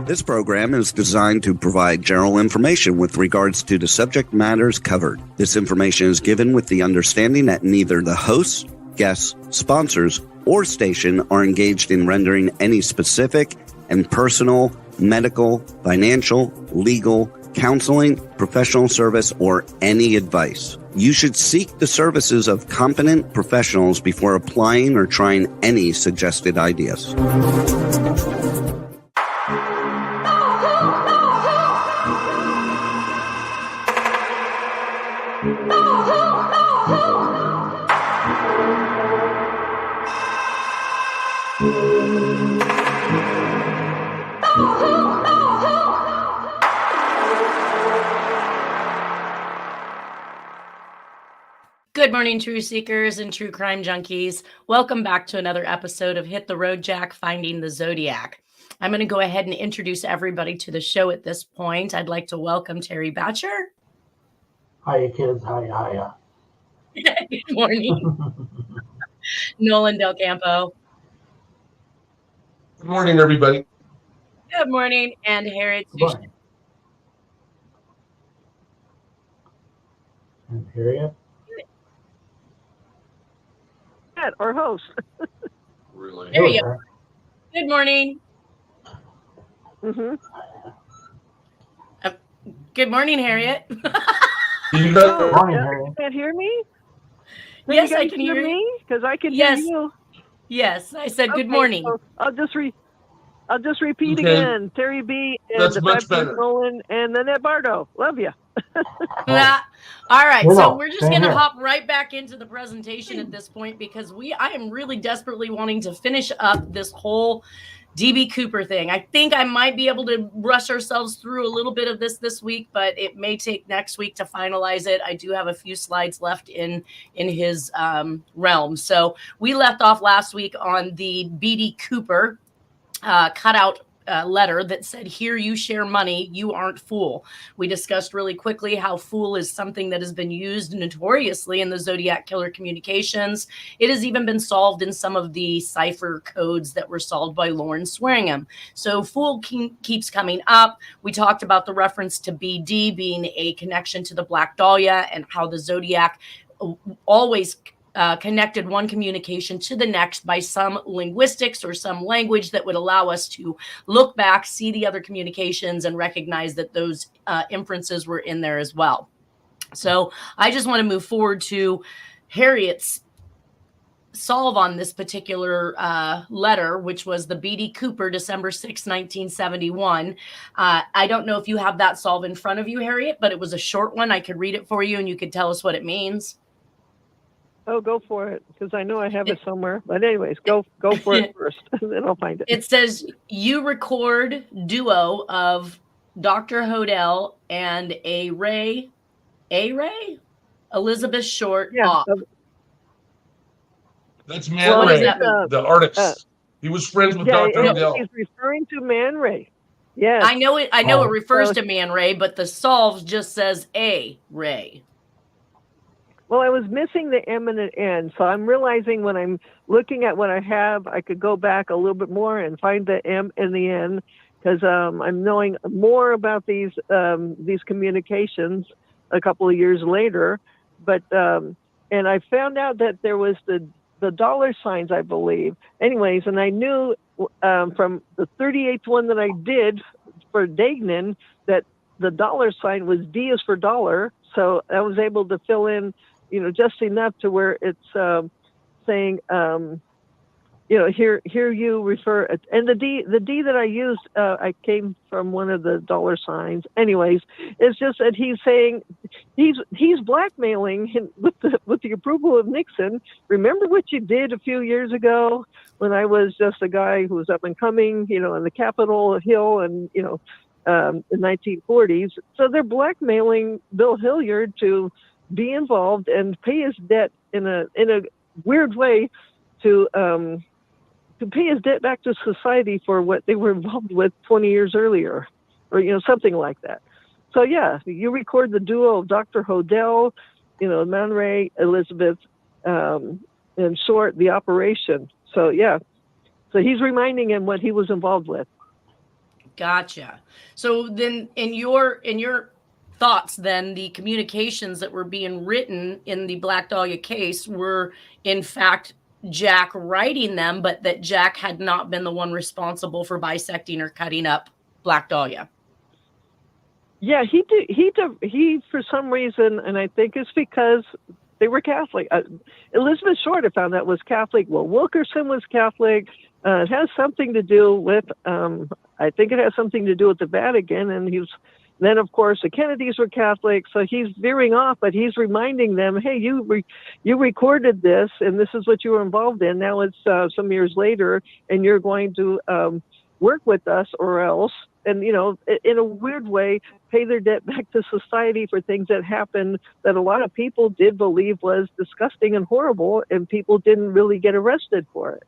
This program is designed to provide general information with regards to the subject matters covered. This information is given with the understanding that neither the hosts, guests, sponsors, or station are engaged in rendering any specific and personal, medical, financial, legal, counseling, professional service, or any advice. You should seek the services of competent professionals before applying or trying any suggested ideas. Good morning, True Seekers and True Crime Junkies. Welcome back to another episode of Hit the Road Jack, Finding the Zodiac. I'm going to go ahead and introduce everybody to the show at this point. I'd like to welcome Terry Battcher. Hiya, kids. Hiya. Good morning. Nolan Del Campo. Good morning, everybody. Good morning. And Harriette Sucher. And Harriette? Our host. Really? There you go. Good morning. Mm-hmm. Good morning, Harriette. You Good morning, Harriette. You can't hear me? Yes, you I can hear me because I can Yes. hear you. Yes, I said good Okay, morning. so I'll just repeat Okay. again. Terry B. and That's the much Battcher better. Nolan and Annette Bardo. Love you. All right, Hello. so we're just Same going to here. hop right back into the presentation at this point because I am really desperately wanting to finish up this whole DB Cooper thing. I think I might be able to rush ourselves through a little bit of this week, but it may take next week to finalize it. I do have a few slides left in his realm. So we left off last week on the BD Cooper cutout letter that said, "Here you share money, you aren't fool." We discussed really quickly how fool is something that has been used notoriously in the Zodiac killer communications. It has even been solved in some of the cipher codes that were solved by Lauren Swearingham. So fool keeps coming up. We talked about the reference to BD being a connection to the Black Dahlia and how the Zodiac always connected one communication to the next by some linguistics or some language that would allow us to look back, see the other communications, and recognize that those inferences were in there as well. So I just want to move forward to Harriette's solve on this particular letter, which was the BD Cooper, December 6, 1971. I don't know if you have that solve in front of you, Harriette, but it was a short one. I could read it for you and you could tell us what it means. Oh, go for it because I know I have it somewhere. But anyways, go for it first, and then I'll find it. It says you record duo of Dr. Hodel and a Ray, Elizabeth Short. Yeah. That's Man What does Ray, that mean? the artist. He was friends with Yeah, Dr. Odell. he's referring to Man Ray. Yes. I know it. I know Oh. it refers to Man Ray, but the solve just says a Ray. Well, I was missing the M and an N, so I'm realizing when I'm looking at what I have, I could go back a little bit more and find the M and the N because I'm knowing more about these communications a couple of years later. But and I found out that there was the dollar signs, I believe. Anyways, and I knew from the 38th one that I did for Dagnan that the dollar sign was D is for dollar, so I was able to fill in, just enough to where it's saying, here you refer, and the D that I used, I came from one of the dollar signs. Anyways, it's just that he's saying he's blackmailing him with the approval of Nixon. Remember what you did a few years ago when I was just a guy who was up and coming, in the Capitol Hill and, in the 1940s. So they're blackmailing Bill Hilliard to be involved and pay his debt in a weird way to pay his debt back to society for what they were involved with 20 years earlier, or something like that. So yeah, you record the duo of Dr. Hodel, Man Ray, Elizabeth, and Short, the operation. So yeah, so he's reminding him what he was involved with. Gotcha. So then in your thoughts, then the communications that were being written in the Black Dahlia case were in fact Jack writing them, but that Jack had not been the one responsible for bisecting or cutting up Black Dahlia. Yeah, he did. He for some reason, and I think it's because they were Catholic. Elizabeth Short, I found out, was Catholic. Well, Wilkerson was Catholic. It has something to do with, I think it has something to do with the Vatican. And then of course the Kennedys were Catholic. So he's veering off, but he's reminding them, hey, you recorded this and this is what you were involved in. Now it's some years later and you're going to work with us or else. And, you know, in a weird way, pay their debt back to society for things that happened that a lot of people did believe was disgusting and horrible, and people didn't really get arrested for it.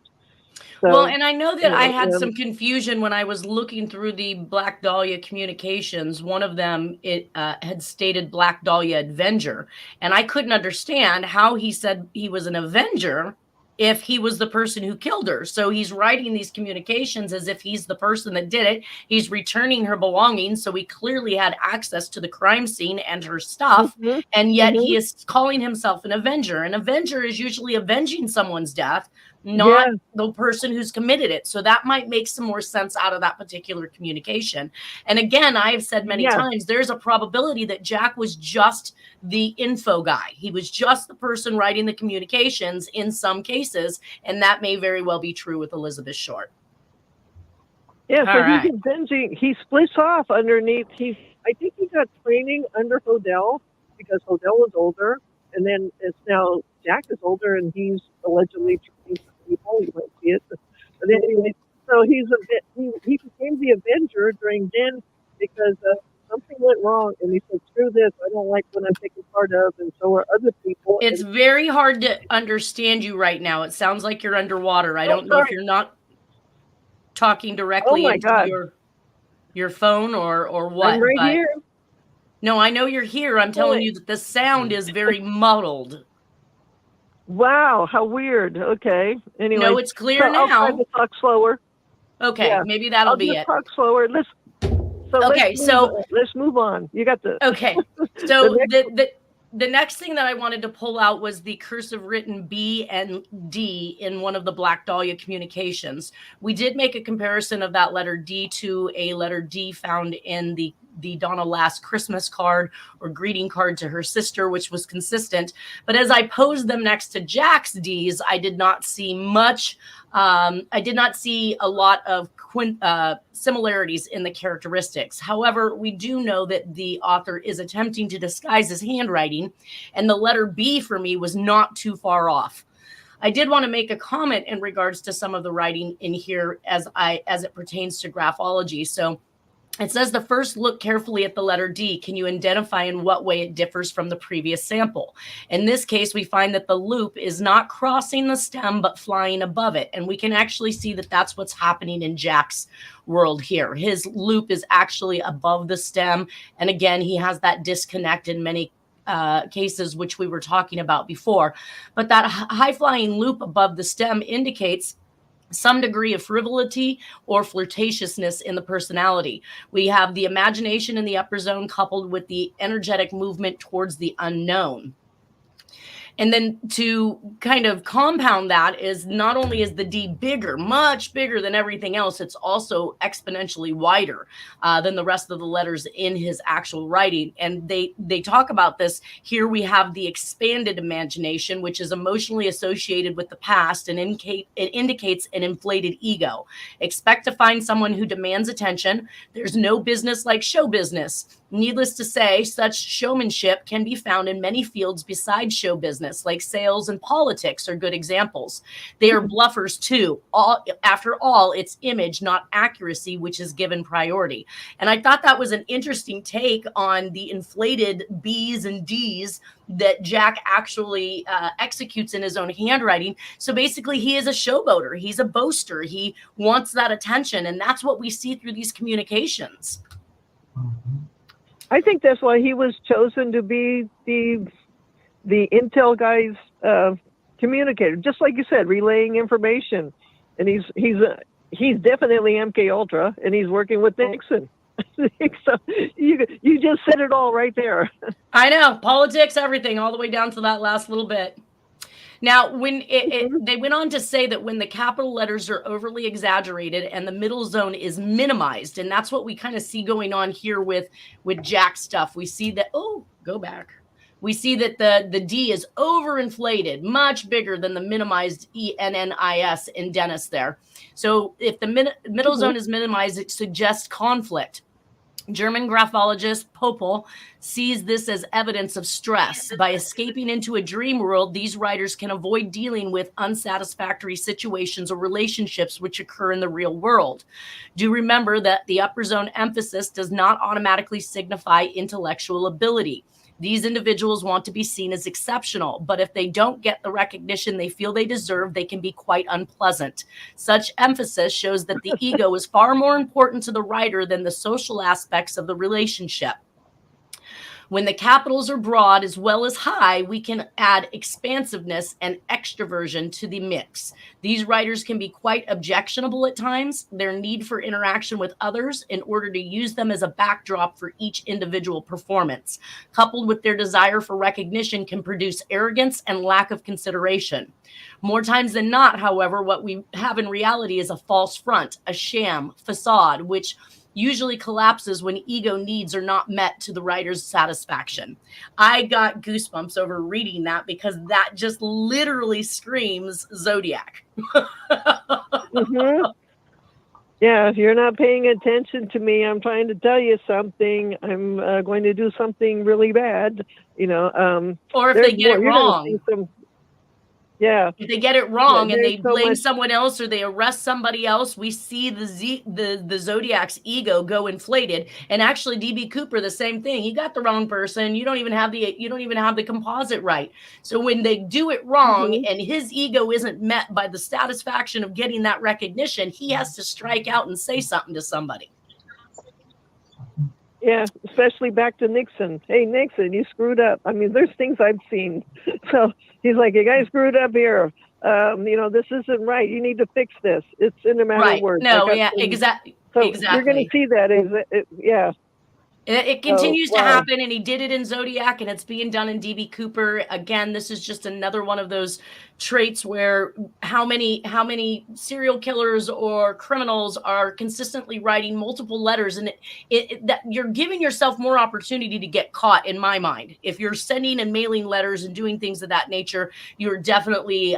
So, well, and I know that I had some confusion when I was looking through the Black Dahlia communications. One of them, it had stated Black Dahlia Avenger, and I couldn't understand how he said he was an Avenger if he was the person who killed her. So he's writing these communications as if he's the person that did it. He's returning her belongings. So he clearly had access to the crime scene and her stuff. Mm-hmm. And yet he is calling himself an Avenger. An Avenger is usually avenging someone's death, not the person who's committed it. So that might make some more sense out of that particular communication. And again, I've said many times, there's a probability that Jack was just the info guy. He was just the person writing the communications in some cases. And that may very well be true with Elizabeth Short. Yeah, so he's avenging. He splits off underneath. I think he got training under Hodel because Hodel was older. And then it's now Jack is older and he's allegedly training people. You might see it. But anyway, so he became the Avenger during then because something went wrong. And he said, screw this. I don't like what I'm taking part of. And so are other people. It's very hard to understand you right now. It sounds like you're underwater. I don't know if you're not talking directly into your phone or what. I'm right here. No, I know you're here. I'm telling you that the sound is very muddled. Wow, how weird. Okay. Anyway, no, it's clear now. I'll try to talk slower. Okay, maybe that'll be it. Talk slower. Let's move on. You got the okay. So the next thing that I wanted to pull out was the cursive written B and D in one of the Black Dahlia communications. We did make a comparison of that letter D to a letter D found in the Donna Last Christmas card or greeting card to her sister, which was consistent. But as I posed them next to Jack's D's, I did not see much. I did not see a lot of similarities in the characteristics. However, we do know that the author is attempting to disguise his handwriting, and the letter B for me was not too far off. I did want to make a comment in regards to some of the writing in here as it pertains to graphology. So it says, the first look carefully at the letter D. Can you identify in what way it differs from the previous sample? In this case, we find that the loop is not crossing the stem, but flying above it. And we can actually see that that's what's happening in Jack's world here. His loop is actually above the stem. And again, he has that disconnect in many cases, which we were talking about before. But that high-flying loop above the stem indicates some degree of frivolity or flirtatiousness in the personality. We have the imagination in the upper zone coupled with the energetic movement towards the unknown. And then to kind of compound that is not only is the D bigger, much bigger than everything else, it's also exponentially wider than the rest of the letters in his actual writing. And they talk about this. Here we have the expanded imagination, which is emotionally associated with the past and it indicates an inflated ego. Expect to find someone who demands attention. There's no business like show business. Needless to say, such showmanship can be found in many fields besides show business, like sales and politics are good examples. They are bluffers too. After all, it's image, not accuracy, which is given priority. And I thought that was an interesting take on the inflated B's and D's that Jack actually executes in his own handwriting. So basically, he is a showboater. He's a boaster. He wants that attention. And that's what we see through these communications. Mm-hmm. I think that's why he was chosen to be the intel guy's communicator, just like you said, relaying information. And he's he's definitely MK Ultra, and he's working with Nixon. So you just said it all right there. I know, politics, everything, all the way down to that last little bit. Now, when they went on to say that when the capital letters are overly exaggerated and the middle zone is minimized, and that's what we kind of see going on here with Jack stuff. We see that, go back. We see that the D is overinflated, much bigger than the minimized ENNIS in Dennis there. So if the middle zone is minimized, it suggests conflict. German graphologist Popel sees this as evidence of stress. By escaping into a dream world, these writers can avoid dealing with unsatisfactory situations or relationships which occur in the real world. Do remember that the upper zone emphasis does not automatically signify intellectual ability. These individuals want to be seen as exceptional, but if they don't get the recognition they feel they deserve, they can be quite unpleasant. Such emphasis shows that the ego is far more important to the writer than the social aspects of the relationship. When the capitals are broad as well as high, we can add expansiveness and extroversion to the mix. These writers can be quite objectionable at times. Their need for interaction with others in order to use them as a backdrop for each individual performance, coupled with their desire for recognition, can produce arrogance and lack of consideration. More times than not, however, what we have in reality is a false front, a sham, facade, which usually collapses when ego needs are not met to the writer's satisfaction. I got goosebumps over reading that because that just literally screams Zodiac. Yeah, if you're not paying attention to me, I'm trying to tell you something. I'm going to do something really bad, or if they get it wrong. Yeah. If they get it wrong and they blame someone else or they arrest somebody else, we see the Zodiac's ego go inflated. And actually, DB Cooper, the same thing. He got the wrong person. You don't even have the composite right. So when they do it wrong and his ego isn't met by the satisfaction of getting that recognition, he has to strike out and say something to somebody. Yeah, especially back to Nixon. Hey, Nixon, you screwed up. I mean, there's things I've seen. So he's like, you guys screwed up here. This isn't right. You need to fix this. It's in a matter of words. No, yeah, exactly. So exactly. You're going to see that. Yeah. It continues to happen, and he did it in Zodiac, and it's being done in DB Cooper. Again, this is just another one of those traits where how many serial killers or criminals are consistently writing multiple letters, and that you're giving yourself more opportunity to get caught, in my mind. If you're sending and mailing letters and doing things of that nature, you're definitely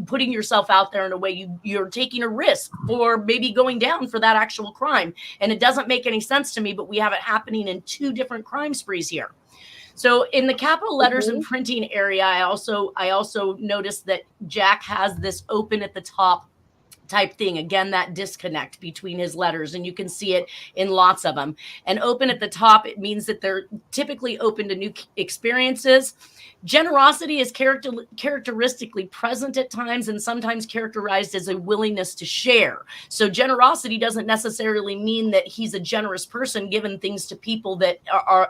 putting yourself out there in a way you're taking a risk for maybe going down for that actual crime. And it doesn't make any sense to me, but we have it happening in two different crime sprees here. So in the capital letters and printing area, I also noticed that Jack has this open at the top type thing. Again, that disconnect between his letters, and you can see it in lots of them. And open at the top, it means that they're typically open to new experiences. Generosity is characteristically present at times and sometimes characterized as a willingness to share. So generosity doesn't necessarily mean that he's a generous person giving things to people that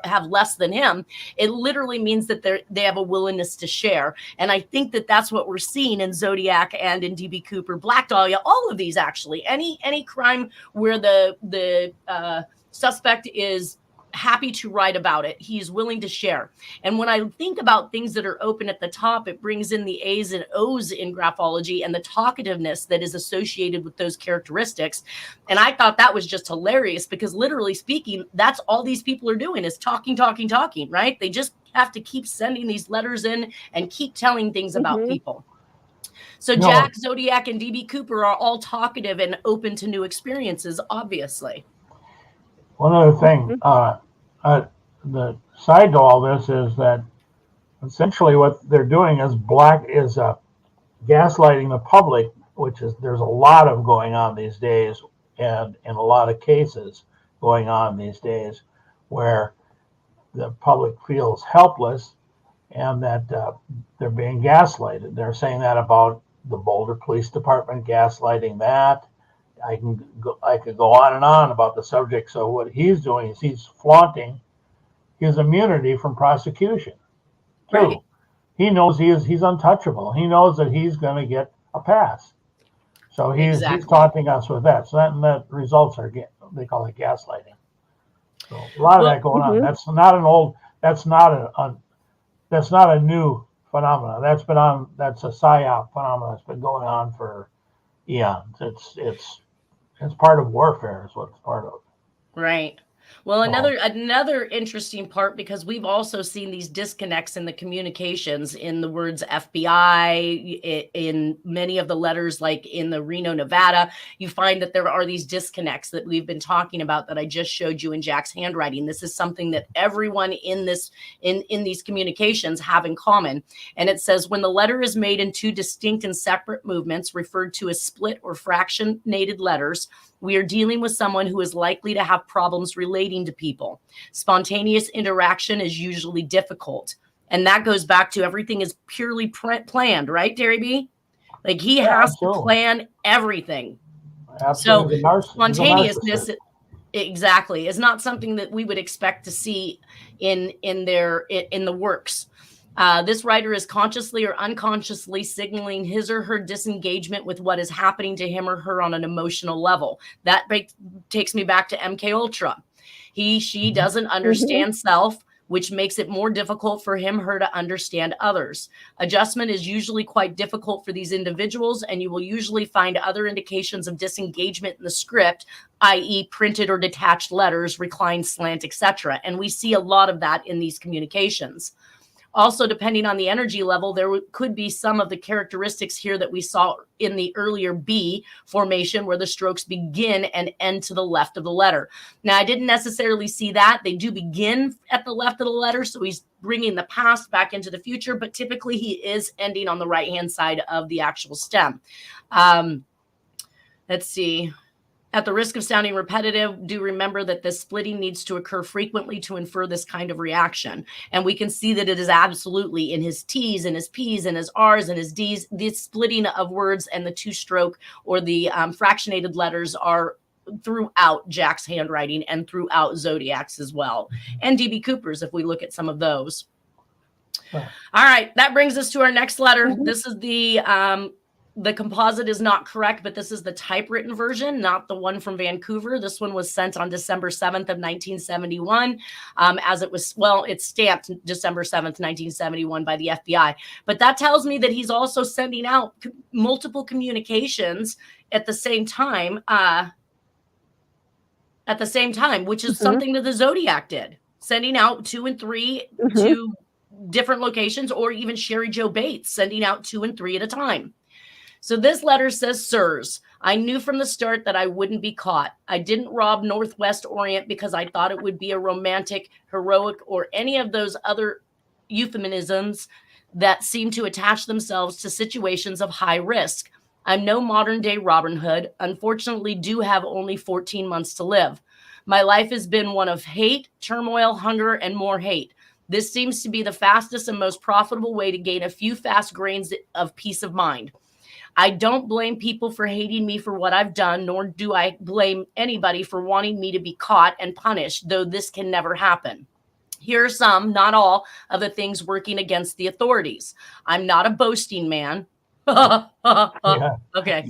have less than him. It literally means that they have a willingness to share. And I think that that's what we're seeing in Zodiac and in DB Cooper, Black Dahlia, all of these actually. Any crime where the suspect is happy to write about it, he's willing to share. And when I think about things that are open at the top, it brings in the A's and O's in graphology and the talkativeness that is associated with those characteristics. And I thought that was just hilarious because literally speaking, that's all these people are doing is talking, right? They just have to keep sending these letters in and keep telling things about people. So Jack, Zodiac, and DB Cooper are all talkative and open to new experiences, obviously. One other thing, the side to all this is that essentially what they're doing is gaslighting the public, which is there's a lot of going on these days, and in a lot of cases going on these days where the public feels helpless and that they're being gaslighted. They're saying that about the Boulder Police Department gaslighting that. I could go on and on about the subject. So what he's doing is he's flaunting his immunity from prosecution. Right. He knows he's untouchable. He knows that he's going to get a pass. So he's Exactly. taunting us with that. So that results are, they call it gaslighting. So a lot of that going on. That's not a new phenomenon. That's a psyop phenomenon that's been going on for eons. It's part of warfare is what it's part of. Right. Well, another interesting part, because we've also seen these disconnects in the communications in the words FBI, in many of the letters, like in the Reno, Nevada, you find that there are these disconnects that we've been talking about that I just showed you in Jack's handwriting. This is something that everyone in these communications have in common. And it says, when the letter is made in two distinct and separate movements, referred to as split or fractionated letters, we are dealing with someone who is likely to have problems relating to people. Spontaneous interaction is usually difficult. And that goes back to everything is purely planned, right, Terry B? Like he has to plan everything. Absolutely. So spontaneousness, exactly, is not something that we would expect to see in the works. This writer is consciously or unconsciously signaling his or her disengagement with what is happening to him or her on an emotional level. That takes me back to MK Ultra. She doesn't understand self, which makes it more difficult for him, her to understand others. Adjustment is usually quite difficult for these individuals, and you will usually find other indications of disengagement in the script, i.e. printed or detached letters, reclined slant, etc. And we see a lot of that in these communications. Also, depending on the energy level, there could be some of the characteristics here that we saw in the earlier B formation, where the strokes begin and end to the left of the letter. Now, I didn't necessarily see that. They do begin at the left of the letter, so he's bringing the past back into the future, but typically he is ending on the right-hand side of the actual stem. Let's see. At the risk of sounding repetitive, do remember that this splitting needs to occur frequently to infer this kind of reaction. And we can see that it is absolutely in his T's and his P's and his R's and his D's. This splitting of words and the two-stroke or the fractionated letters are throughout Jack's handwriting and throughout Zodiac's as well. And D.B. Cooper's, if we look at some of those. All right, that brings us to our next letter. This is the composite is not correct, but this is the typewritten version, not the one from Vancouver. This one was sent on December 7th of 1971, it's stamped December 7th, 1971 by the FBI. But that tells me that he's also sending out multiple communications at the same time, which is something that the Zodiac did, sending out 2 and 3 to different locations, or even Sherry Jo Bates sending out 2 and 3 at a time. So this letter says, sirs, I knew from the start that I wouldn't be caught. I didn't rob Northwest Orient because I thought it would be a romantic, heroic, or any of those other euphemisms that seem to attach themselves to situations of high risk. I'm no modern day Robin Hood. Unfortunately, do have only 14 months to live. My life has been one of hate, turmoil, hunger, and more hate. This seems to be the fastest and most profitable way to gain a few fast grains of peace of mind. I don't blame people for hating me for what I've done, nor do I blame anybody for wanting me to be caught and punished, though this can never happen. Here are some, not all, of the things working against the authorities. I'm not a boasting man. Okay.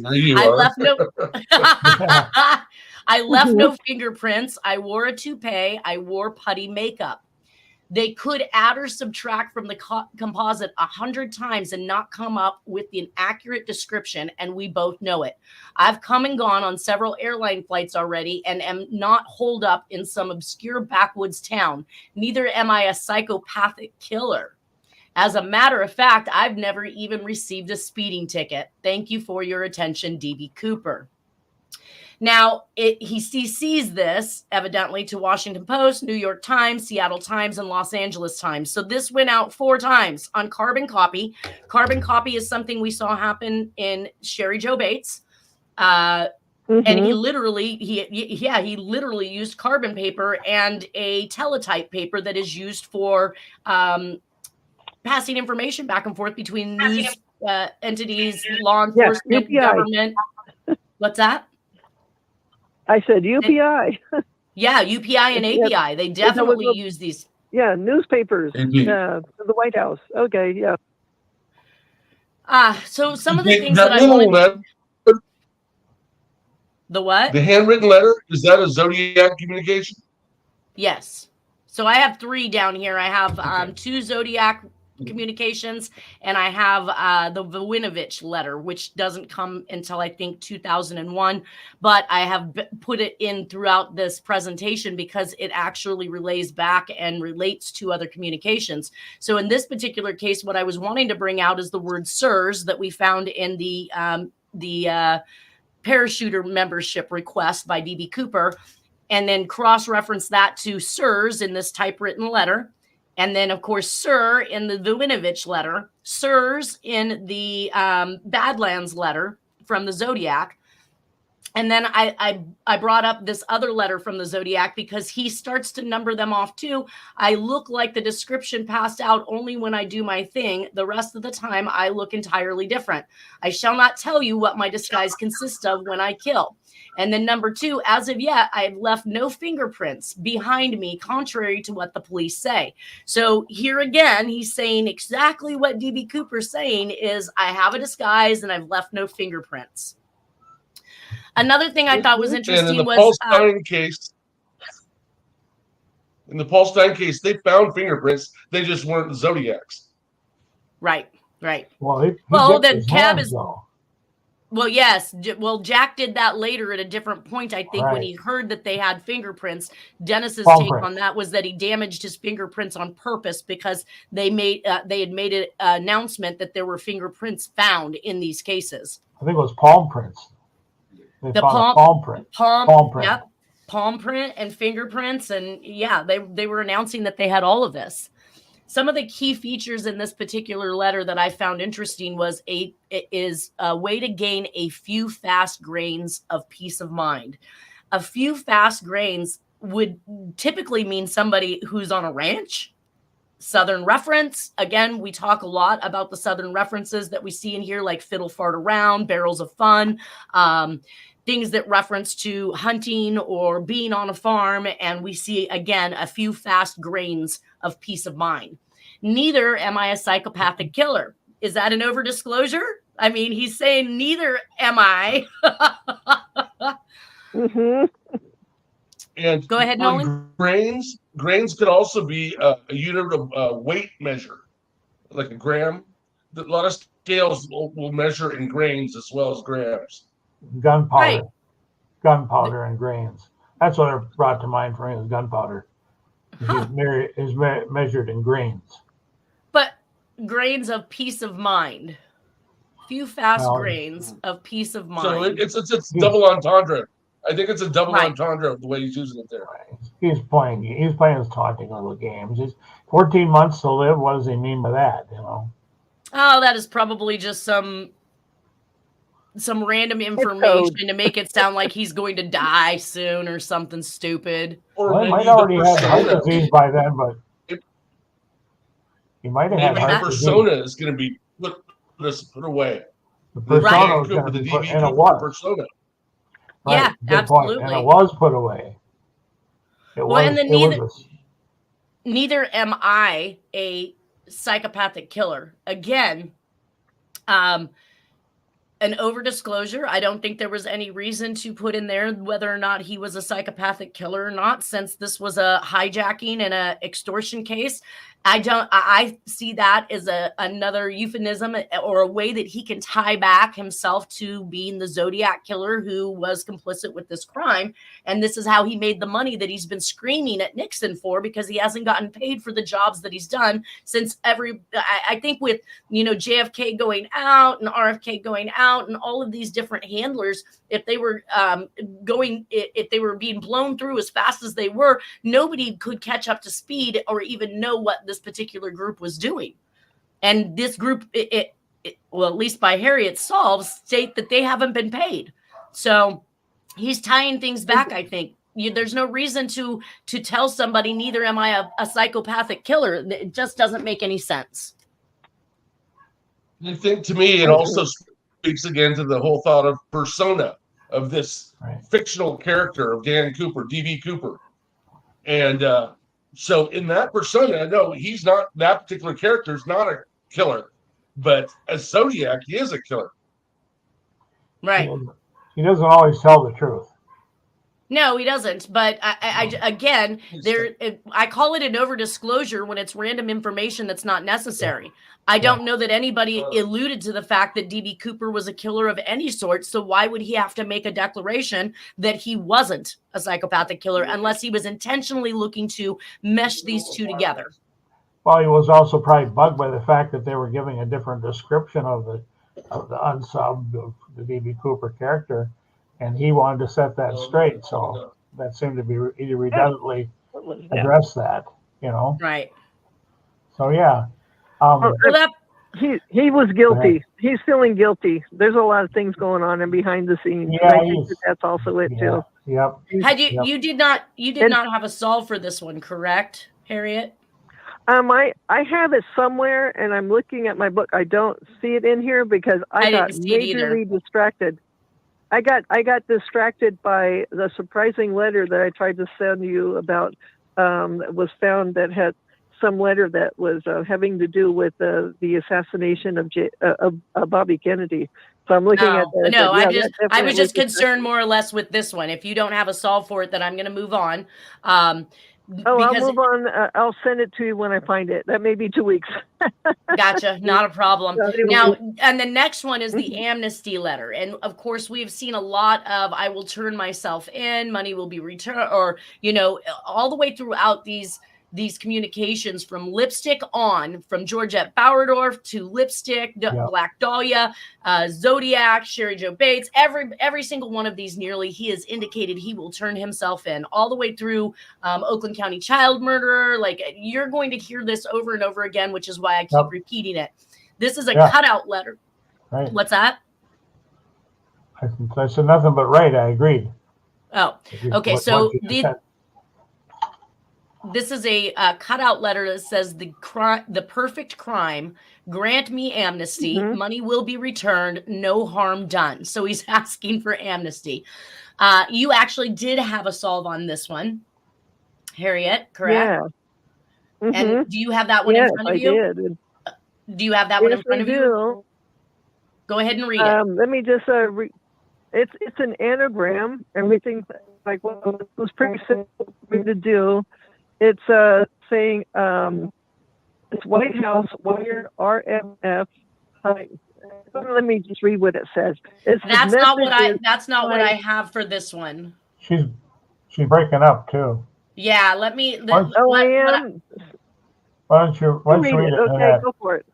I left no fingerprints. I wore a toupee. I wore putty makeup. They could add or subtract from the composite 100 times and not come up with an accurate description, and we both know it. I've come and gone on several airline flights already and am not holed up in some obscure backwoods town. Neither am I a psychopathic killer. As a matter of fact, I've never even received a speeding ticket. Thank you for your attention, D.B. Cooper. Now, he CCs this, evidently, to Washington Post, New York Times, Seattle Times, and Los Angeles Times. So this went out 4 times on carbon copy. Carbon copy is something we saw happen in Sherry Jo Bates. And he literally used carbon paper and a teletype paper that is used for passing information back and forth between news entities, law enforcement, government. What's that? I said UPI. Yeah, UPI and API. They definitely use these. Yeah, newspapers. The White House. Okay, yeah. So some of the things that I wanted. The what? The handwritten letter, is that a Zodiac communication? Yes. So I have 3 down here. I have Okay. 2 Zodiac communications, and I have the Winovich letter, which doesn't come until I think 2001. But I have put it in throughout this presentation because it actually relays back and relates to other communications. So in this particular case, what I was wanting to bring out is the word "sirs" that we found in the parachuter membership request by D.B. Cooper, and then cross-reference that to sirs in this typewritten letter. And then, of course, sir in the Winovich letter, sirs in the Badlands letter from the Zodiac. And then I brought up this other letter from the Zodiac because he starts to number them off too. I look like the description passed out only when I do my thing. The rest of the time, I look entirely different. I shall not tell you what my disguise consists of when I kill. And then number 2, as of yet, I have left no fingerprints behind me, contrary to what the police say. So here again, he's saying exactly what D.B. Cooper's saying is, I have a disguise and I've left no fingerprints. Another thing I thought was interesting in the was Paul Stein case. In the Paul Stein case, they found fingerprints. They just weren't the Zodiacs. Right. Well, the cab is. Though. Well, yes. Well, Jack did that later at a different point, I think, Right. when he heard that they had fingerprints. Dennis's Palm take prints. on that was that he damaged his fingerprints on purpose because they had made an announcement that there were fingerprints found in these cases. I think it was palm prints. They The found a palm print. palm print. Yep, palm print and fingerprints, and yeah, they were announcing that they had all of this. Some of the key features in this particular letter that I found interesting was it is a way to gain a few fast grains of peace of mind. A few fast grains would typically mean somebody who's on a ranch. Southern reference. Again, we talk a lot about the Southern references that we see in here, like fiddle fart around, barrels of fun, things that reference to hunting or being on a farm. And we see, again, a few fast grains of peace of mind. Neither am I a psychopathic killer. Is that an over disclosure? I mean, he's saying neither am I. Mm-hmm. And Go ahead, Nolan. Grains could also be a unit of weight measure, like a gram. A lot of scales will measure in grains as well as grams. Gunpowder. Right. Gunpowder and grains. That's what it brought to mind for me was gunpowder. Huh. Is measured in grains. But grains of peace of mind. Few fast grains of peace of mind. So it's double entendre. I think it's a double entendre of the way he's using it there. He's playing his taunting little games. He's 14 months to live. What does he mean by that? You know? Oh, that is probably just some random information to make it sound like he's going to die soon or something stupid. Or Well, he maybe might already have heart persona. disease by then, but he might have had Maybe the heart disease. persona is going to be put away. The The persona Dan was going Cooper, to the be put DB in a Cooper what? persona. Yeah, good point. absolutely. And it was put away. Neither am I a psychopathic killer. Again, an over disclosure. I don't think there was any reason to put in there whether or not he was a psychopathic killer or not, since this was a hijacking and a extortion case. I see that as another euphemism or a way that he can tie back himself to being the Zodiac killer who was complicit with this crime. And this is how he made the money that he's been screaming at Nixon for, because he hasn't gotten paid for the jobs that he's done since I think with, JFK going out and RFK going out and all of these different handlers, if they were if they were being blown through as fast as they were, nobody could catch up to speed or even know what this particular group was doing. And this group, well, at least by Harriette solves, state that they haven't been paid. So he's tying things back, I think. There's no reason to tell somebody, neither am I a psychopathic killer. It just doesn't make any sense. I think, to me, it also speaks again to the whole thought of persona of this fictional character of Dan Cooper, D.B. Cooper. And so in that persona, no, he's not, that particular character is not a killer. But as Zodiac, he is a killer. Right. He doesn't always tell the truth. No, he doesn't. But again, I call it an over-disclosure when it's random information that's not necessary. I don't know that anybody alluded to the fact that DB Cooper was a killer of any sort. So why would he have to make a declaration that he wasn't a psychopathic killer unless he was intentionally looking to mesh these two together? Well, he was also probably bugged by the fact that they were giving a different description of the unsubbed of the DB Cooper character, and he wanted to set that straight. So that seemed to be redundantly address that, Right. So yeah. He was guilty. He's feeling guilty. There's a lot of things going on and behind the scenes. Yeah, I think that's also it too. Yep. You did not have a solve for this one, correct, Harriette? I have it somewhere, and I'm looking at my book. I don't see it in here because I got majorly distracted. I got distracted by the surprising letter that I tried to send you about. That was found that had some letter that was having to do with the assassination of Bobby Kennedy. So I'm looking at that. No, I was just concerned more or less with this one. If you don't have a solve for it, then I'm going to move on. I'll move on. I'll send it to you when I find it. That may be 2 weeks. Gotcha. Not a problem. Now, and the next one is the amnesty letter. And of course, we've seen a lot of, I will turn myself in, money will be returned, or, all the way throughout these communications from Lipstick on, from Georgette Bowerdorf to Lipstick, Black Dahlia, Zodiac, Sherry Joe Bates, every single one of these nearly, he has indicated he will turn himself in, all the way through Oakland County child murderer. Like, you're going to hear this over and over again, which is why I keep repeating it. This is a cutout letter. Right. What's that? I said nothing but right. I agreed. Oh, okay. So this is a cutout letter that says the perfect crime. Grant me amnesty. Money will be returned. No harm done. So he's asking for amnesty. You actually did have a solve on this one, Harriette, correct? Yeah. And do you have that one in front of you? I did. Do you have that one in front of you? Go ahead and read it. Let me just it's an anagram. Everything like what was pretty simple to do. It's saying it's White House wire RFF. Let me just read what it says. That's not what I have for this one. She's breaking up too. Yeah, let me. I am. Why don't you read it? Okay, go for it.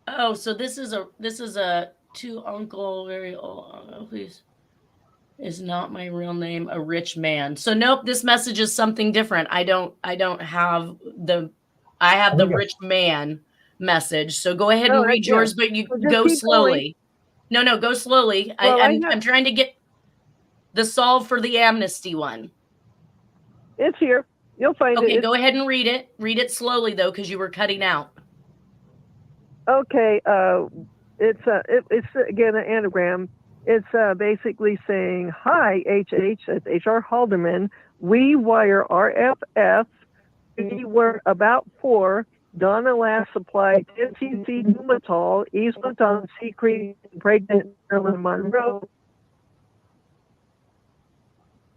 Oh, so this is a to Uncle very old. Please. Is not my real name, a rich man. So nope, this message is something different. I don't have the rich man message. So go ahead and read yours, but you go slowly. Going. No, go slowly. Well, I'm trying to get the solve for the amnesty one. It's here. You'll find it. Okay, go ahead and read it. Read it slowly though, because you were cutting out. Okay. It's again an anagram. It's basically saying, hi, HH, that's H.R. Haldeman. We wire RFF. We were about 4. Donna last supplied 10cc Numatol, easement on Sea Creek, pregnant Marilyn Monroe.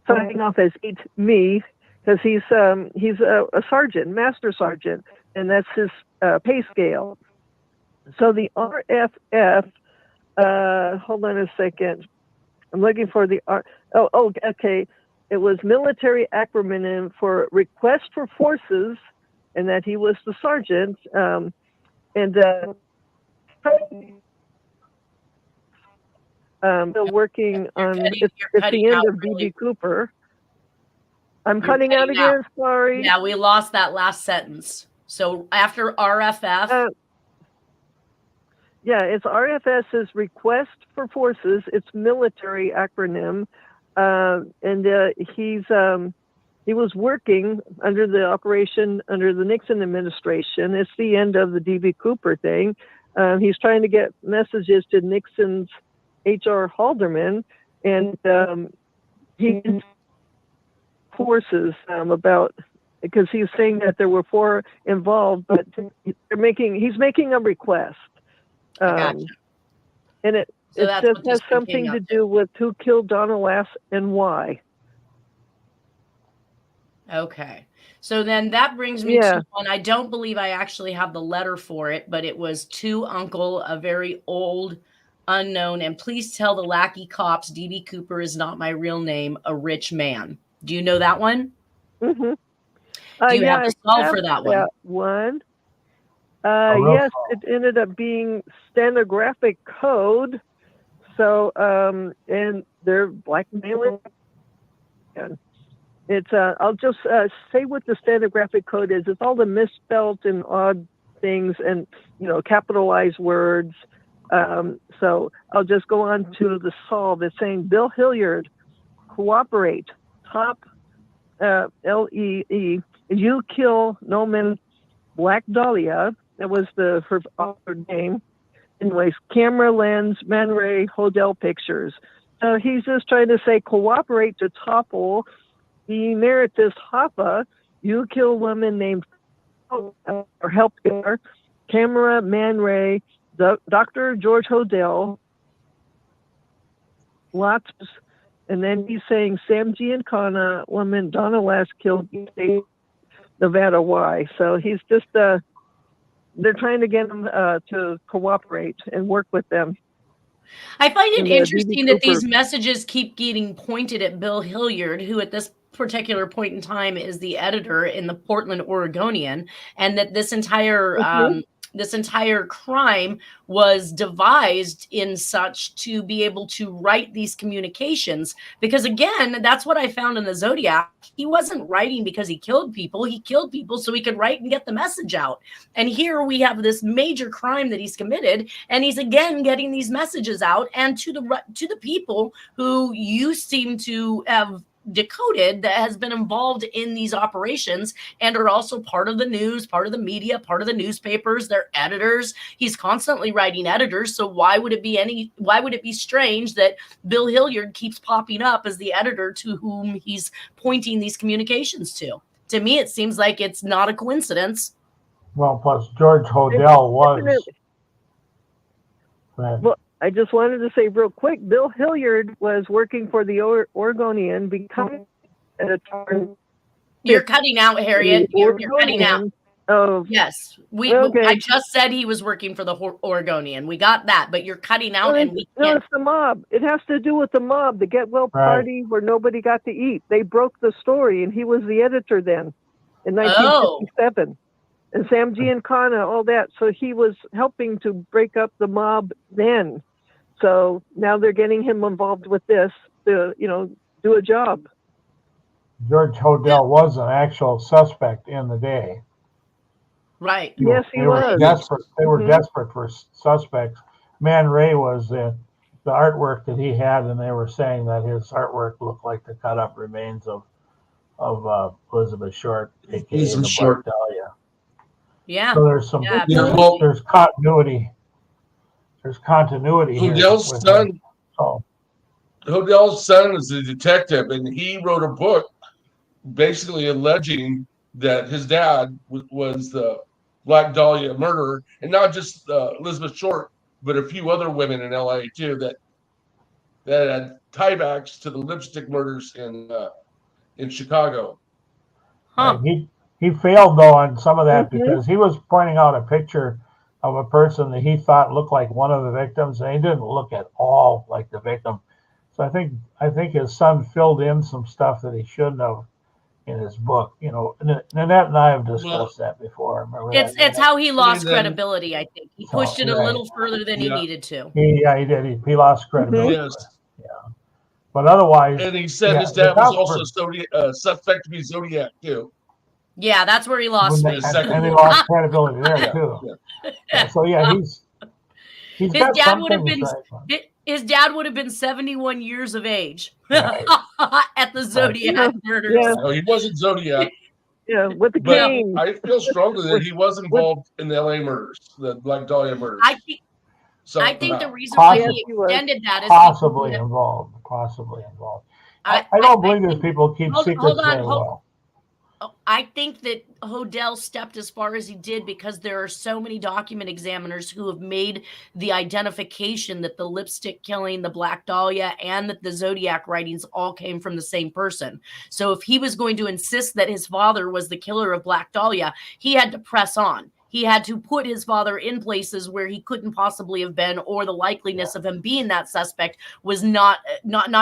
Signing off as me, because he's a sergeant, master sergeant, and that's his pay scale. So the RFF. Hold on a second. I'm looking for the okay. It was military acronym for request for forces, and that he was the sergeant. Still working on it's the end of DB Cooper. I'm cutting out again. Sorry. Yeah, we lost that last sentence. So after RFF. Yeah, it's RFS's request for forces. It's military acronym, and he was working under the operation under the Nixon administration. It's the end of the DB Cooper thing. He's trying to get messages to Nixon's H.R. Haldeman, and he forces about because he's saying that there were 4 involved, but he's making a request. Gotcha. And So it that's just what has this one something came to up do with who killed Donna Lass and why. Okay. So then that brings me Yeah. to one. I don't believe I actually have the letter for it, but it was to Uncle, a very old unknown. And please tell the lackey cops D.B. Cooper is not my real name, a rich man. Do you know that one? Mm-hmm. Do you have Yeah, the spell I have for that one? that one. real Yes, call. it ended up being stenographic code. So, and they're blackmailing. And it's, I'll just say what the stenographic code is. It's all the misspelled and odd things and, capitalized words. So I'll just go on to the solve. It's saying, Bill Hilliard, cooperate, top, L-E-E, you kill Noman Black Dahlia. That was her author name. Anyways, camera, lens, Man Ray, Hodel Pictures. So he's just trying to say cooperate to topple the emeritus Hoffa. You kill woman named or help her. Camera, Man Ray, Dr. George Hodel. Lots. And then he's saying Sam Giancana, woman Donna Lass killed Nevada. Why? So he's just they're trying to get them to cooperate and work with them. I find it And, interesting D.B. that these Cooper. messages keep getting pointed at Bill Hilliard, who at this particular point in time is the editor in the Portland Oregonian, and that this entire this entire crime was devised in such to be able to write these communications. Because again, that's what I found in the Zodiac. He wasn't writing because he killed people. He killed people so he could write and get the message out. And here we have this major crime that he's committed, and he's again getting these messages out and to the people who you seem to have decoded that has been involved in these operations and are also part of the news, part of the media, part of the newspapers, they're editors. He's constantly writing editors. So why would it be strange that Bill Hilliard keeps popping up as the editor to whom he's pointing these communications to? To me, it seems like it's not a coincidence. Well, plus George Hodel was. Well, I just wanted to say real quick, Bill Hilliard was working for the Oregonian, becoming at a time. You're cutting out, Harriet. You're cutting out. Oh, yes. Okay. I just said he was working for the Oregonian. We got that, but you're cutting out, and we can't. No, it's the mob. It has to do with the mob, the Get Well party where nobody got to eat. They broke the story, and he was the editor then in 1957. And Sam Giancana, all that. So he was helping to break up the mob then. So now they're getting him involved with this to, do a job. George Hodel was an actual suspect in the day. Right. Yes, he was. Desperate. They were desperate for suspects. Man Ray was the artwork that he had, and they were saying that his artwork looked like the cut up remains of Elizabeth Short, aka the Black Dahlia. Yeah. So there's some there's continuity. There's continuity here. Hodell's son is a detective, and he wrote a book basically alleging that his dad was the Black Dahlia murderer, and not just Elizabeth Short, but a few other women in LA too that had tiebacks to the lipstick murders in Chicago. Huh. He failed though on some of that because he was pointing out a picture of a person that he thought looked like one of the victims, and he didn't look at all like the victim. So I think his son filled in some stuff that he shouldn't have in his book. Nanette and I have discussed that before. Remember it's how he lost credibility. I think he pushed it a little further than he needed to. He did. He lost credibility. Yes. Yeah. But otherwise, and he said his dad was also suspect to be Zodiac too. Yeah, that's where he lost me. And he lost credibility there too. Yeah. So he's his dad would have been his dad would have been 71 years of age at the Zodiac murders. Yeah. No, he wasn't Zodiac. Yeah, with the cane. I feel strongly that he was involved in the LA murders, the Black Dahlia murders. I think the reason why he extended that is possibly involved. I don't believe these people keep secrets very well. I think that Hodel stepped as far as he did because there are so many document examiners who have made the identification that the lipstick killing, the Black Dahlia, and that the Zodiac writings all came from the same person. So if he was going to insist that his father was the killer of Black Dahlia, he had to press on. He had to put his father in places where he couldn't possibly have been, or the likeliness of him being that suspect was not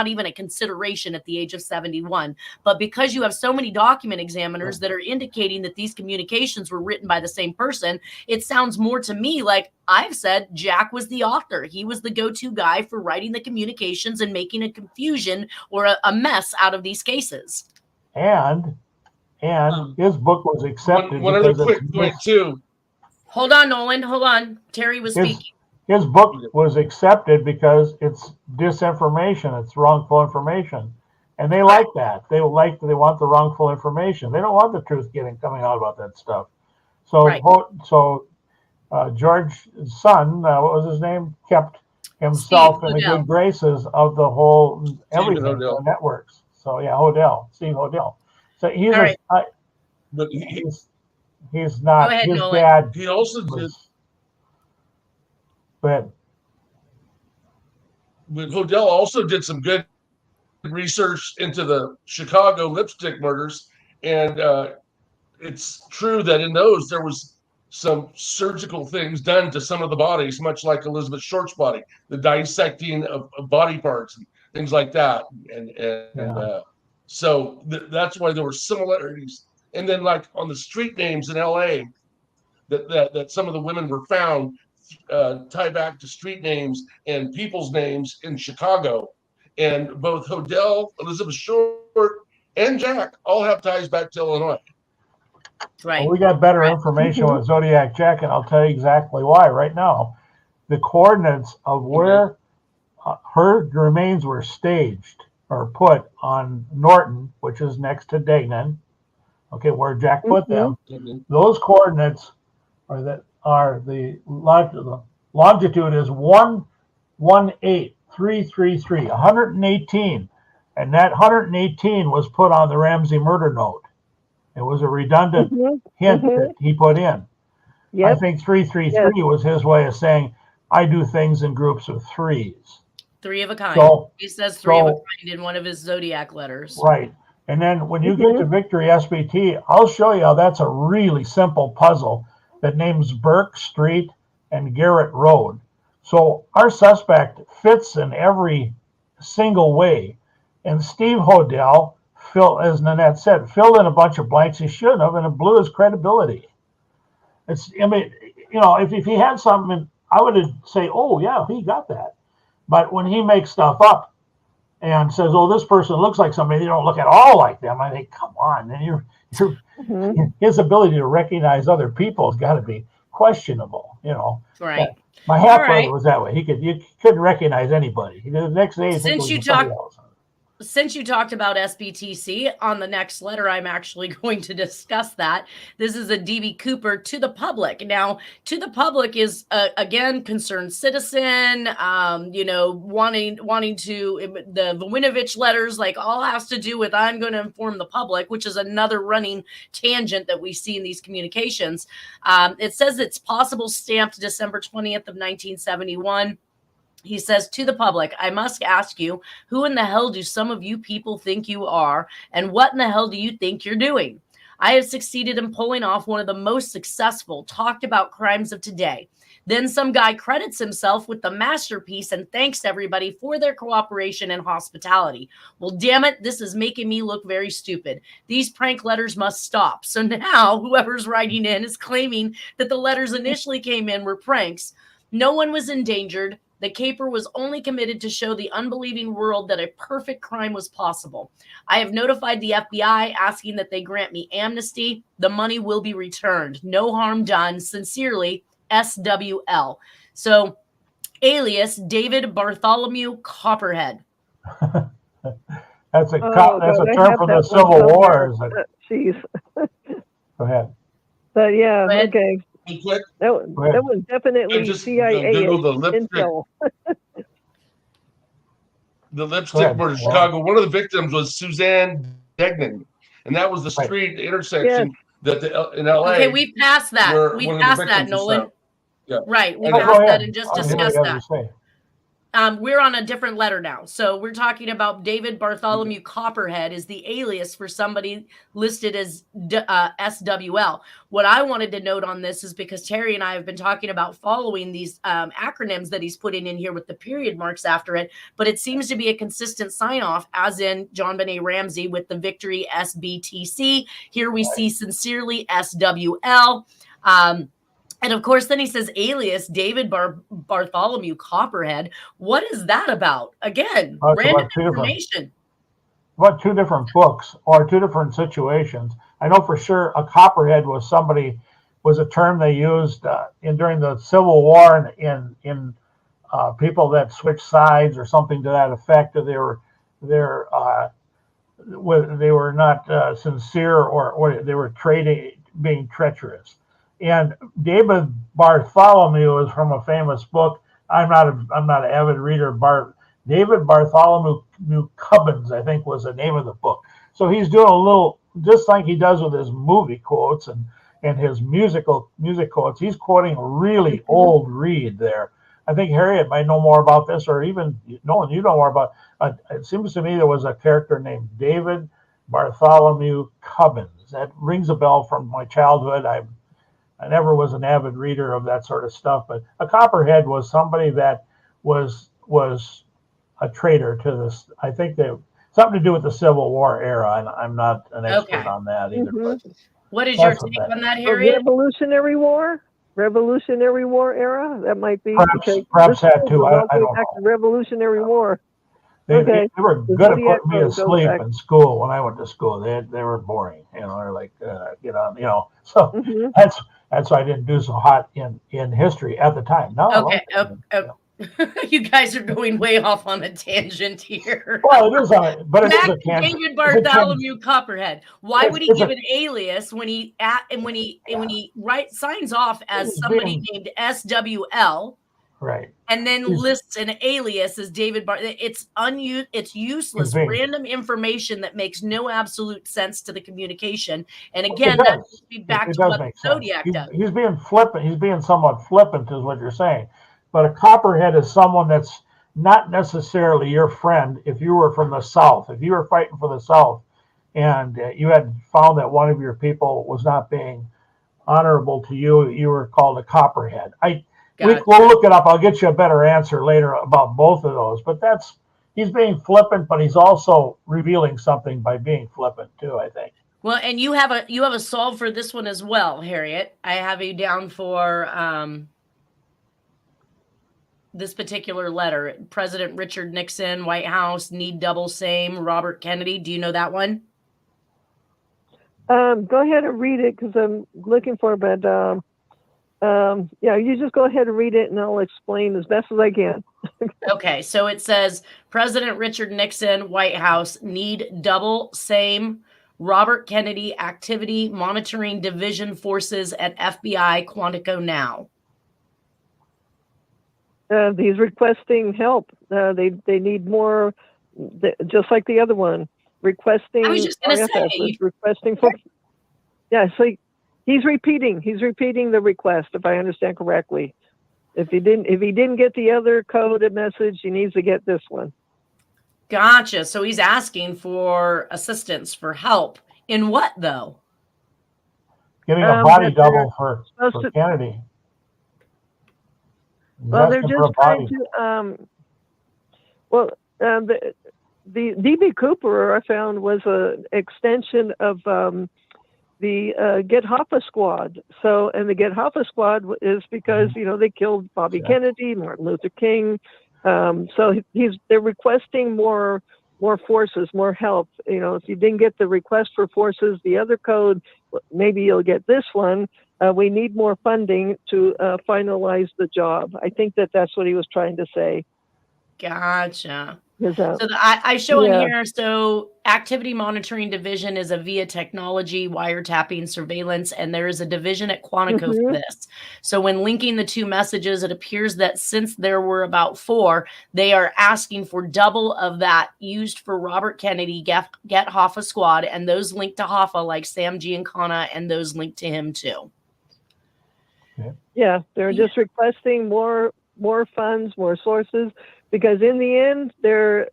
even a consideration at the age of 71. But because you have so many document examiners that are indicating that these communications were written by the same person, it sounds more to me like I've said Jack was the author. He was the go-to guy for writing the communications and making a confusion or a mess out of these cases. And his book was accepted. One other quick point too. Hold on, Nolan. Hold on. Terry was speaking. His book was accepted because it's disinformation. It's wrongful information. And they like that. They want the wrongful information. They don't want the truth coming out about that stuff. So, George's son, what was his name, kept himself in the good graces of the whole everything, the networks. So Steve Hodel. So he's not. Go ahead, his Nolan. dad. He also did. Go ahead. But Hodel also did some good research into the Chicago lipstick murders, and it's true that in those there was some surgical things done to some of the bodies, much like Elizabeth Short's body, the dissecting of body parts and things like that, so that's why there were similarities. And then, like on the street names in L.A., that some of the women were found tie back to street names and people's names in Chicago. And both Hodel, Elizabeth Short, and Jack all have ties back to Illinois. Right. Well, we got better information with Zodiac Jack, and I'll tell you exactly why right now. The coordinates of where her remains were staged or put on Norton, which is next to Degnan, where Jack put them. Those coordinates are the longitude is 118,333, 118, and that 118 was put on the Ramsey murder note. It was a redundant hint that he put in. Yep. I think 333 was his way of saying, I do things in groups of threes. 3 of a kind. So, he says 3 of a kind in one of his Zodiac letters. Right. And then when you get to Victory SBT, I'll show you how that's a really simple puzzle that names Burke Street and Garrett Road. So our suspect fits in every single way. And Steve Hodel, as Nanette said, filled in a bunch of blanks he shouldn't have, and it blew his credibility. If he had something, I would say, oh, yeah, he got that. But when he makes stuff up and says, oh, this person looks like somebody, they don't look at all like them, I think, come on. And his ability to recognize other people has got to be questionable, Right. My half-brother was that way. You couldn't recognize anybody. The next day, Since you talked about SBTC, on the next letter, I'm actually going to discuss that. This is a D.B. Cooper to the public. Now, to the public is, again, concerned citizen, wanting to, the Winovich letters, all has to do with, I'm going to inform the public, which is another running tangent that we see in these communications. It says it's possible stamped December 20th of 1971. He says, to the public, I must ask you, who in the hell do some of you people think you are? And what in the hell do you think you're doing? I have succeeded in pulling off one of the most successful, talked about crimes of today. Then some guy credits himself with the masterpiece and thanks everybody for their cooperation and hospitality. Well, damn it, this is making me look very stupid. These prank letters must stop. So now whoever's writing in is claiming that the letters initially came in were pranks. No one was endangered. The caper was only committed to show the unbelieving world that a perfect crime was possible. I have notified the FBI asking that they grant me amnesty. The money will be returned. No harm done. Sincerely, SWL. So, alias David Bartholomew Copperhead. That's a term from the Civil War. Jeez. Go ahead. But yeah, okay. Quick. That was definitely CIA intel. The lipstick murder in Chicago. One of the victims was Suzanne Degnan, and that was the Right. street intersection that in LA. Okay, we passed that. where We one of the passed that, victims was Nolan. found. Yeah. Right. We And- Go passed that ahead. and just I hear what discussed you have that. to say. We're on a different letter now. So we're talking about David Bartholomew Copperhead is the alias for somebody listed as SWL. What I wanted to note on this is because Terry and I have been talking about following these acronyms that he's putting in here with the period marks after it, but it seems to be a consistent sign off, as in John Benet Ramsey with the Victory SBTC. Here we see sincerely SWL. And of course, then he says alias David Bartholomew Copperhead. What is that about? Again, Well, it's random about two different- information. About two different books or two different situations. I know for sure a copperhead was a term they used during the Civil War in people that switched sides or something to that effect. They were not sincere or they were being treacherous. And David Bartholomew is from a famous book. I'm not an avid reader. David Bartholomew Cubbins, I think, was the name of the book. So he's doing a little, just like he does with his movie quotes and his music quotes. He's quoting a really old read there. I think Harriette might know more about this, or even Nolan, you know more about. It seems to me there was a character named David Bartholomew Cubbins. That rings a bell from my childhood. I never was an avid reader of that sort of stuff, but a copperhead was somebody that was a traitor to this. I think that something to do with the Civil War era, and I'm not an expert on that either. But What is your that's what take that on that, The Harriet? Revolutionary War era. That might be perhaps that too. I don't back know. to Revolutionary War. They The were good at Zodiac putting me to goes sleep back. in school when I went to school. They were boring, they're like So Mhm. that's why I didn't do so hot in history at the time. No, Okay. You guys are going way off on a tangent here. Well, it is but it is Back a to tangent. David Bartholomew Copperhead. Why would he It's give an alias when he signs off as somebody named SWL? Right. And then lists an alias as David Bar. It's useless, random information that makes no absolute sense to the communication. And again, that would be back to what Zodiac does. He's being flippant. He's being somewhat flippant, is what you're saying. But a copperhead is someone that's not necessarily your friend. If you were from the South, if you were fighting for the South, and you had found that one of your people was not being honorable to you, you were called a copperhead. We'll look it up. I'll get you a better answer later about both of those. But he's being flippant, but he's also revealing something by being flippant too, I think. Well, and you have a solve for this one as well, Harriet. I have you down for this particular letter. President Richard Nixon, White House, need double same. Robert Kennedy. Do you know that one? Go ahead and read it because I'm looking for it, but you just go ahead and read it and I'll explain as best as I can. Okay, so it says President Richard Nixon, White House, need double same. Robert Kennedy, activity monitoring division forces at FBI Quantico now. He's requesting help. They need more, just like the other one. Requesting. I was just going to say. Requesting for. Yeah, so he's repeating the request, if I understand correctly. If he didn't get the other coded message, he needs to get this one. Gotcha. So he's asking for assistance, for help. In what, though? Getting a body double for Kennedy. Well, they're just trying to. The DB Cooper I found was an extension of the Get Hoffa Squad. So, and the Get Hoffa Squad is because they killed Bobby Kennedy, Martin Luther King. So they're requesting more forces, more help. If you didn't get the request for forces, the other code, maybe you'll get this one. We need more funding to finalize the job. I think that's what he was trying to say. Gotcha. So I show in here, so Activity Monitoring Division is a via technology, wiretapping, surveillance, and there is a division at Quantico for this. So when linking the two messages, it appears that since there were about 4, they are asking for double of that used for Robert Kennedy, Get Hoffa Squad, and those linked to Hoffa like Sam Giancana, and those linked to him too. Yeah, they're just requesting more funds, more sources, because in the end, they're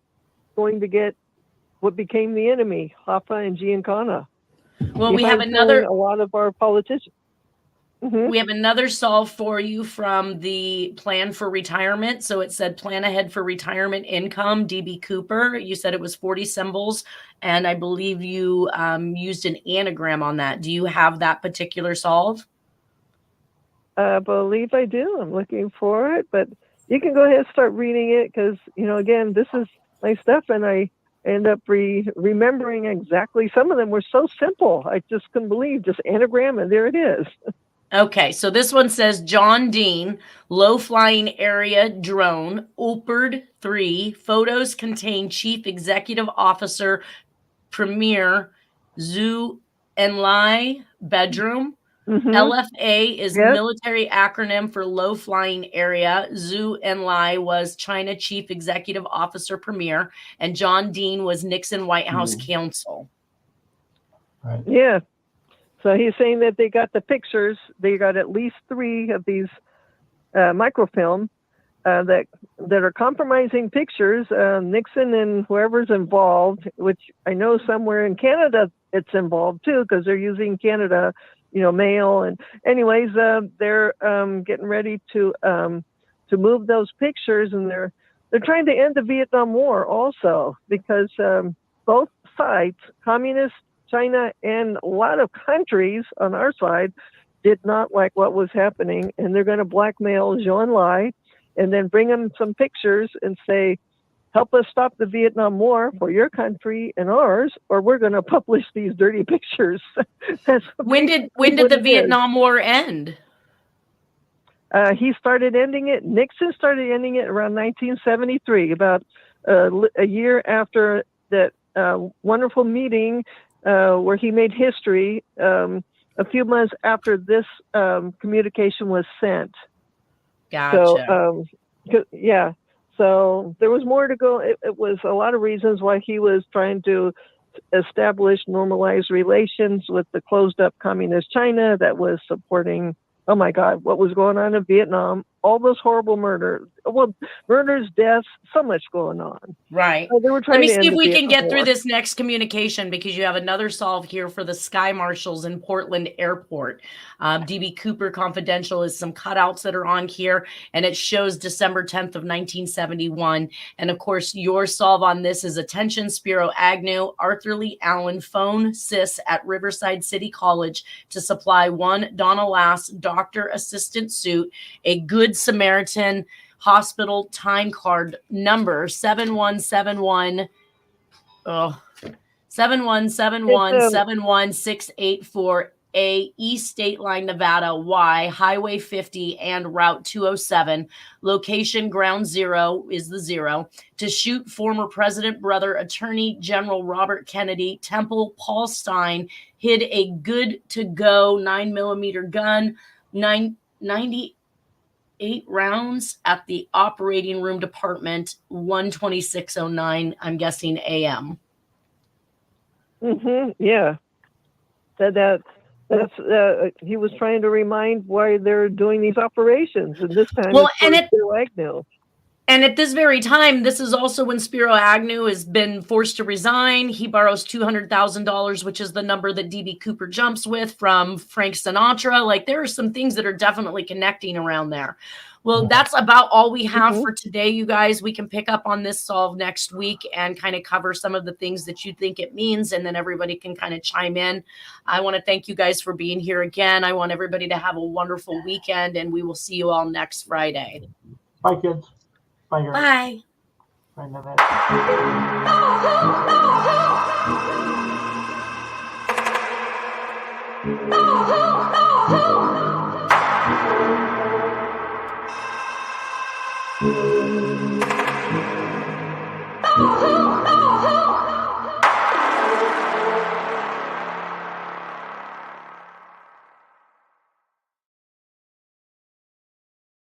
going to get what became the enemy, Hoffa and Giancana. Well, we have another. A lot of our politicians. We have another solve for you from the plan for retirement. So it said plan ahead for retirement income, DB Cooper. You said it was 40 symbols, and I believe you used an anagram on that. Do you have that particular solve? I believe I do. I'm looking for it, but you can go ahead and start reading it because, again, this is my stuff, and I end up remembering exactly. Some of them were so simple. I just couldn't believe, just anagram, and there it is. Okay, so this one says John Dean, low flying area drone, Ulperd 3, photos contain Chief Executive Officer, Premier, Zhu Enlai, bedroom. LFA is military acronym for low flying area. Zhu Enlai was China Chief Executive Officer Premier, and John Dean was Nixon White House counsel. Right. Yeah. So he's saying that they got the pictures. They got at least 3 of these microfilm that are compromising pictures. Nixon and whoever's involved, which I know somewhere in Canada it's involved too, because they're using Canada, mail. And anyways, they're getting ready to move those pictures, and they're trying to end the Vietnam War also, because both sides, communist China and a lot of countries on our side, did not like what was happening, and they're going to blackmail Zhou Enlai and then bring them some pictures and say, help us stop the Vietnam War for your country and ours, or we're going to publish these dirty pictures. When did the Vietnam War end? He started ending it. Nixon started ending it around 1973, about a year after that wonderful meeting where he made history. A few months after this communication was sent. Gotcha. So, so there was more to go. It was a lot of reasons why he was trying to establish normalized relations with the closed up communist China that was supporting, oh my God, what was going on in Vietnam, all those horrible murders, deaths, so much going on. Right. So they were trying Let me to see end if we the can Vietnam get through War. this next communication, because you have another solve here for the Sky Marshals in Portland Airport. DB Cooper Confidential is some cutouts that are on here, and it shows December 10th of 1971. And of course, your solve on this is attention Spiro Agnew, Arthur Lee Allen, phone SIS at Riverside City College to supply 1 Donna Lass doctor assistant suit, a Good Samaritan hospital time card number 7171 717171684A, East State Line, Nevada, Y, Highway 50 and Route 207. Location ground 0 is the 0. To shoot former President brother, Attorney General Robert Kennedy. Temple Paul Stein hid a good to go 9mm gun, 98 rounds at the operating room department, 12609, I'm guessing AM. Yeah. That's he was trying to remind why they're doing these operations, and this time Spiro Agnew. And at this very time, this is also when Spiro Agnew has been forced to resign. He borrows $200,000, which is the number that DB Cooper jumps with, from Frank Sinatra. Like, there are some things that are definitely connecting around there. Well, that's about all we have for today, you guys. We can pick up on this solve next week and kind of cover some of the things that you think it means, and then everybody can kind of chime in. I want to thank you guys for being here again. I want everybody to have a wonderful weekend, and we will see you all next Friday. Bye, kids. Bye, Harriet. Bye. Bye, Nanette.